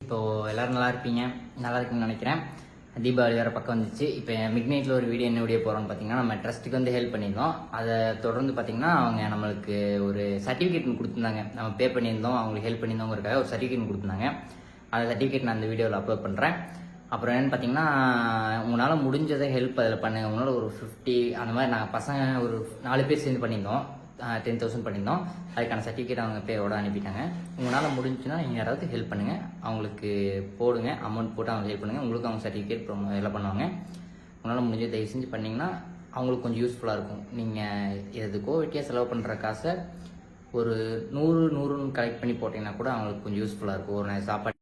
இப்போது எல்லோரும் நல்லா இருப்பீங்க, நல்லா இருக்குன்னு நினைக்கிறேன். தீபாவளி வேறு பக்கம் வந்துச்சு. இப்போ மிட் நைட்டில் ஒரு வீடியோ என்ன வீடியோ போகிறோம்னு பார்த்தீங்கன்னா, நம்ம ட்ரஸ்ட்டுக்கு வந்து ஹெல்ப் பண்ணியிருந்தோம். அதை தொடர்ந்து பார்த்தீங்கன்னா அவங்க நம்மளுக்கு ஒரு சர்டிஃபிகேட் கொடுத்துருந்தாங்க. நம்ம பே பண்ணியிருந்தோம், அவங்களுக்கு ஹெல்ப் பண்ணியிருந்தோங்கிறதுக்காக ஒரு சர்டிஃபிகேட் கொடுத்துருந்தாங்க. அந்த சர்டிஃபிகேட் நான் அந்த வீடியோவில் அப்லோட் பண்ணுறேன். அப்புறம் என்னென்னு பார்த்தீங்கன்னா, உங்களால் முடிஞ்சதை ஹெல்ப் அதில் பண்ணுங்கள். உங்களால் ஒரு 50 அந்த மாதிரி நாங்கள் பசங்க ஒரு 4 பேர் சேர்ந்து பண்ணியிருந்தோம். 10,000 பண்ணியிருந்தோம். அதுக்கான சர்டிஃபிகேட் அவங்க பேரோட அனுப்பிட்டாங்க. உங்களால் முடிஞ்சுன்னா நீங்கள் யாராவது ஹெல்ப் பண்ணுங்கள், அவங்களுக்கு போடுங்க, அமௌண்ட் போட்டு அவங்க ஹெல்ப் பண்ணுங்கள். உங்களுக்கு அவங்க சர்டிஃபிகேட் எல்லாம் பண்ணுவாங்க. உங்களால் முடிஞ்ச தயவு செஞ்சு பண்ணிங்கன்னா அவங்களுக்கு கொஞ்சம் யூஸ்ஃபுல்லாக இருக்கும். நீங்கள் எதுக்கோ வெட்டியாக செலவு பண்ணுற காசை ஒரு 100 கலெக்ட் பண்ணி போட்டிங்கன்னா கூட அவங்களுக்கு கொஞ்சம் யூஸ்ஃபுல்லாக இருக்கும். ஒரு சாப்பாடு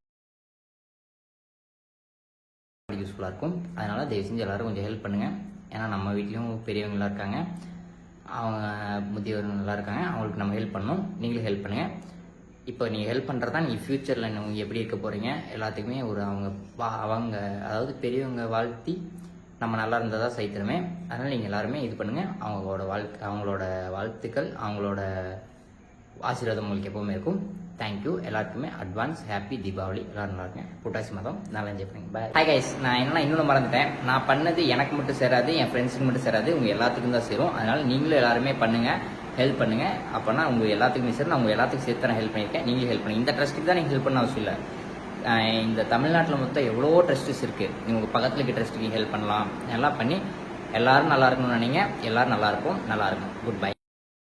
யூஸ்ஃபுல்லாக இருக்கும். அதனால் தயவு செஞ்சு எல்லோரும் கொஞ்சம் ஹெல்ப் பண்ணுங்கள். ஏன்னா நம்ம வீட்லேயும் பெரியவங்களாம் இருக்காங்க, அவங்க முதியவர்கள்லாம் இருக்காங்க, அவங்களுக்கு நம்ம ஹெல்ப் பண்ணணும். நீங்களும் ஹெல்ப் பண்ணுங்கள். இப்போ நீங்கள் ஹெல்ப் பண்ணுறதா நீங்கள் ஃப்யூச்சரில் நீங்கள் எப்படி இருக்க போகிறீங்க எல்லாத்துக்குமே ஒரு அவங்க அதாவது பெரியவங்க வாழ்த்தி நம்ம நல்லா இருந்தால் தான் சைத்திரமே. அதனால் நீங்கள் எல்லாருமே இது பண்ணுங்கள். அவங்களோட வாழ்த்துக்கள், அவங்களோட ஆசீர்வாதம் உங்களுக்கு எப்போவுமே இருக்கும். தேங்க்யூ. எல்லாருக்குமே அட்வான்ஸ் ஹாப்பி தீபாவளி. எல்லோரும் நல்லா இருக்கேன். புட்டாசி மாதம் நல்லா என்ஜாய் பண்ணுங்க. பாய். ஹாய் கைஸ், நான் இன்னொன்று மறந்துட்டேன். நான் பண்ணது எனக்கு மட்டும் சேராது, என் ஃப்ரெண்ட்ஸுக்கு மட்டும் சேராது, உங்கள் எல்லாத்துக்கும் தான் சேரும். அதனால் நீங்களும் எல்லாருமே பண்ணுங்கள், ஹெல்ப் பண்ணுங்கள். அப்போனா உங்கள் எல்லாத்துக்குமே சரி, நான் உங்கள் எல்லாத்துக்கும் சேர்த்து நான் ஹெல்ப் பண்ணியிருக்கேன். நீங்களும் ஹெல்ப் பண்ணுங்கள். இந்த ட்ரஸ்ட்டுக்கு தான் நீங்கள் ஹெல்ப் பண்ண அவசியம் இல்லை. இந்த தமிழ்நாட்டில் மொத்தம் எவ்வளோ ட்ரஸ்ட்ஸ் இருக்குது. உங்கள் பக்கத்தில் இருக்க ட்ரஸ்ட்டுக்கு ஹெல்ப் பண்ணலாம். எல்லாம் பண்ணி எல்லோரும் நல்லா இருக்கணும்னு நினைங்க. எல்லோரும் நல்லாயிருக்கும். Good bye.